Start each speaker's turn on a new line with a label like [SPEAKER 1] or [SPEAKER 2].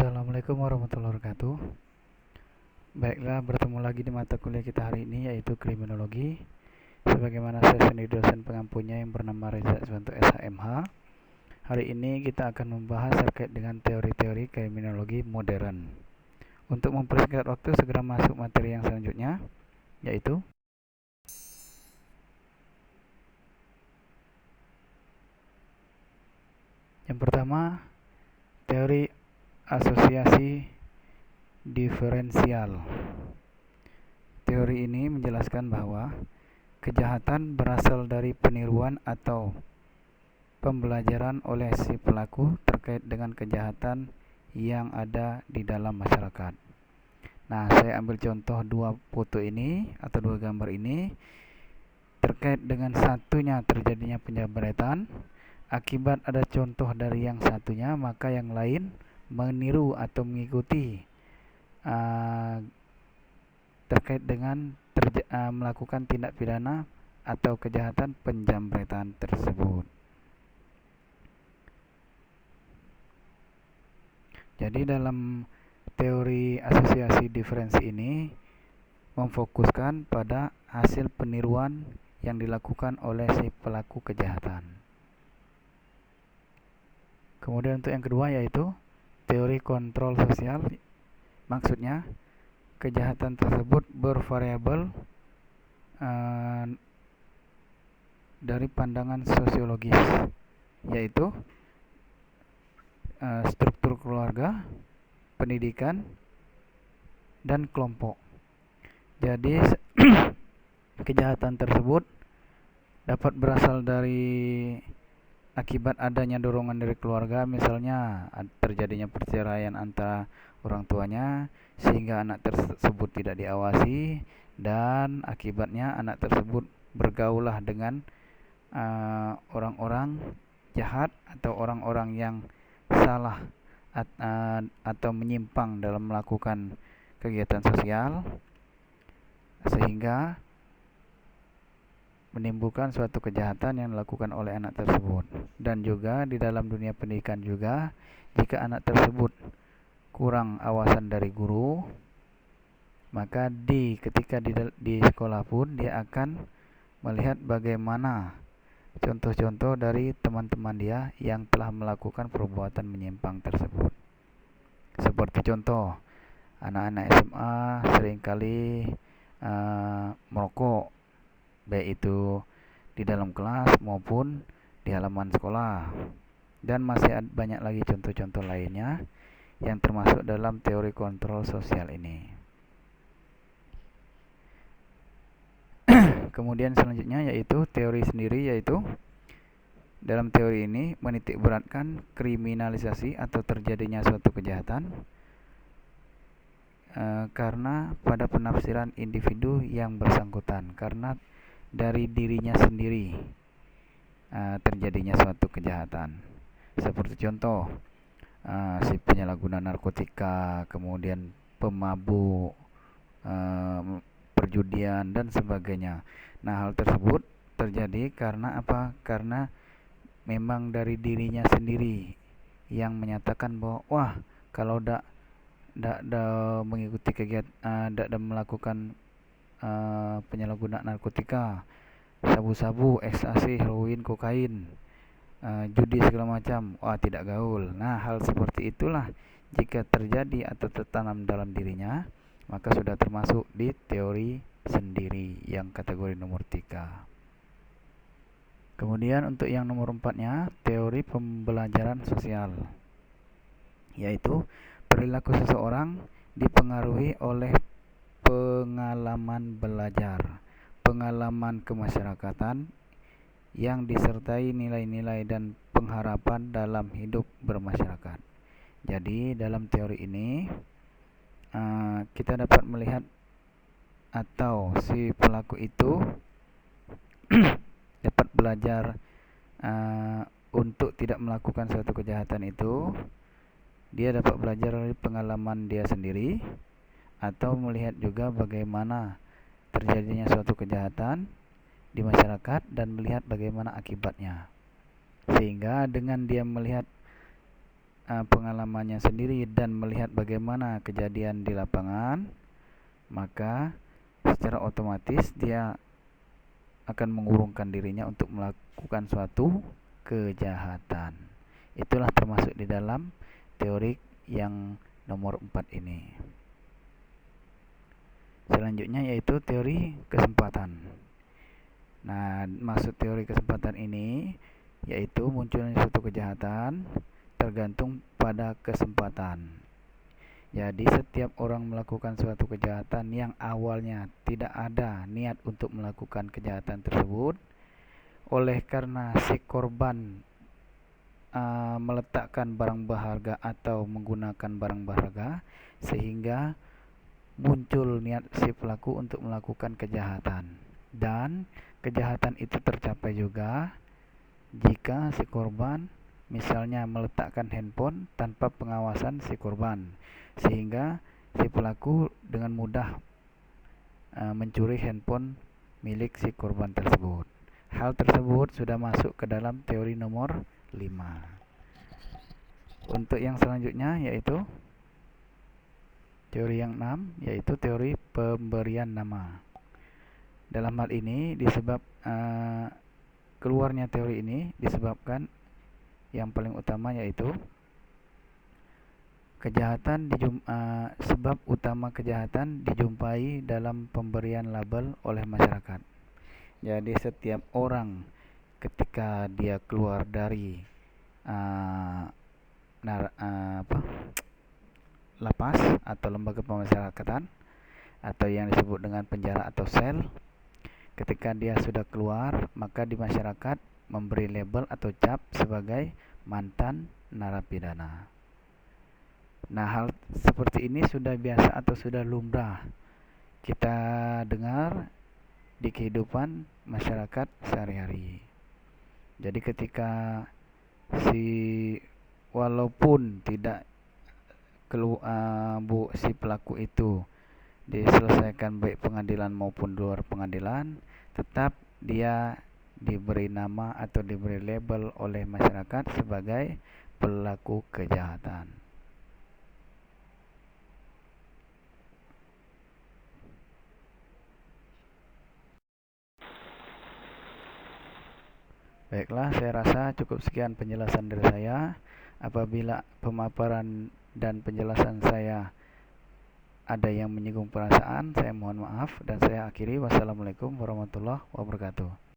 [SPEAKER 1] Assalamualaikum warahmatullahi wabarakatuh. Baiklah, bertemu lagi di mata kuliah kita hari ini, yaitu kriminologi. Sebagaimana saya sendiri dosen pengampunya yang bernama Reza Iswanto SHMH. Hari ini kita akan membahas terkait dengan teori-teori kriminologi modern. Untuk mempersingkat waktu, segera masuk materi yang selanjutnya, yaitu yang pertama, teori asosiasi diferensial. Teori ini menjelaskan bahwa kejahatan berasal dari peniruan atau pembelajaran oleh si pelaku terkait dengan kejahatan yang ada di dalam masyarakat. Nah, saya ambil contoh dua foto ini atau dua gambar ini terkait dengan satunya terjadinya penjamretan. Akibat ada contoh dari yang satunya, maka yang lain meniru atau mengikuti terkait dengan melakukan tindak pidana atau kejahatan penjamretan tersebut. Jadi dalam teori asosiasi diferensi ini memfokuskan pada hasil peniruan yang dilakukan oleh si pelaku kejahatan. Kemudian untuk yang kedua yaitu teori kontrol sosial. Maksudnya kejahatan tersebut bervariabel dari pandangan sosiologis, yaitu struktur keluarga, pendidikan, dan kelompok. Jadi kejahatan tersebut dapat berasal dari akibat adanya dorongan dari keluarga, misalnya terjadinya perceraian antara orang tuanya sehingga anak tersebut tidak diawasi, dan akibatnya anak tersebut bergaulah dengan orang-orang jahat atau orang-orang yang salah atau menyimpang dalam melakukan kegiatan sosial, sehingga menimbulkan suatu kejahatan yang dilakukan oleh anak tersebut. Dan juga di dalam dunia pendidikan juga, jika anak tersebut kurang awasan dari guru, maka ketika di sekolah pun dia akan melihat bagaimana contoh-contoh dari teman-teman dia yang telah melakukan perbuatan menyimpang tersebut. Seperti contoh, anak-anak SMA seringkali merokok, baik itu di dalam kelas maupun di halaman sekolah. Dan masih banyak lagi contoh-contoh lainnya yang termasuk dalam teori kontrol sosial ini. Kemudian selanjutnya yaitu teori sendiri, yaitu dalam teori ini menitikberatkan kriminalisasi atau terjadinya suatu kejahatan karena pada penafsiran individu yang bersangkutan, karena dari dirinya sendiri terjadinya suatu kejahatan. Seperti contoh, si penyalahguna narkotika, kemudian pemabuk, perjudian, dan sebagainya. Nah, hal tersebut terjadi karena apa? Karena memang dari dirinya sendiri yang menyatakan bahwa wah, kalau tidak mengikuti kegiatan, tidak melakukan penyalahgunaan narkotika, sabu-sabu, ekstasi, heroin, kokain, judi segala macam, wah tidak gaul. Nah, hal seperti itulah jika terjadi atau tertanam dalam dirinya, maka sudah termasuk di teori sendiri yang kategori nomor 3. Kemudian untuk yang nomor 4-nya, teori pembelajaran sosial, yaitu perilaku seseorang dipengaruhi oleh pengalaman belajar, pengalaman kemasyarakatan yang disertai nilai-nilai dan pengharapan dalam hidup bermasyarakat. Jadi dalam teori ini kita dapat melihat atau si pelaku itu dapat belajar untuk tidak melakukan suatu kejahatan itu. Dia dapat belajar dari pengalaman dia sendiri, atau melihat juga bagaimana terjadinya suatu kejahatan di masyarakat dan melihat bagaimana akibatnya. Sehingga dengan dia melihat pengalamannya sendiri dan melihat bagaimana kejadian di lapangan, maka secara otomatis dia akan mengurungkan dirinya untuk melakukan suatu kejahatan. Itulah termasuk di dalam teori yang nomor 4 ini. Selanjutnya yaitu teori kesempatan. Nah, maksud teori kesempatan ini yaitu munculnya suatu kejahatan tergantung pada kesempatan. Jadi setiap orang melakukan suatu kejahatan yang awalnya tidak ada niat untuk melakukan kejahatan tersebut, oleh karena si korban meletakkan barang berharga atau menggunakan barang berharga, sehingga muncul niat si pelaku untuk melakukan kejahatan. Dan kejahatan itu tercapai juga jika si korban misalnya meletakkan handphone tanpa pengawasan si korban, sehingga si pelaku dengan mudah mencuri handphone milik si korban tersebut. Hal tersebut sudah masuk ke dalam teori nomor 5. Untuk yang selanjutnya yaitu teori yang 6, yaitu teori pemberian nama. Dalam hal ini keluarnya teori ini disebabkan yang paling utama yaitu sebab utama kejahatan dijumpai dalam pemberian label oleh masyarakat. Jadi setiap orang ketika dia keluar dari lapas atau lembaga pemasyarakatan atau yang disebut dengan penjara atau sel, ketika dia sudah keluar, maka di masyarakat memberi label atau cap sebagai mantan narapidana. Nah, hal seperti ini sudah biasa atau sudah lumrah kita dengar di kehidupan masyarakat sehari-hari. Jadi ketika walaupun tidak si pelaku itu diselesaikan baik pengadilan maupun luar pengadilan, tetap dia diberi nama atau diberi label oleh masyarakat sebagai pelaku kejahatan. Baiklah, saya rasa cukup sekian penjelasan dari saya. Apabila pemaparan dan penjelasan saya ada yang menyinggung perasaan, saya mohon maaf dan saya akhiri. Wassalamualaikum warahmatullahi wabarakatuh.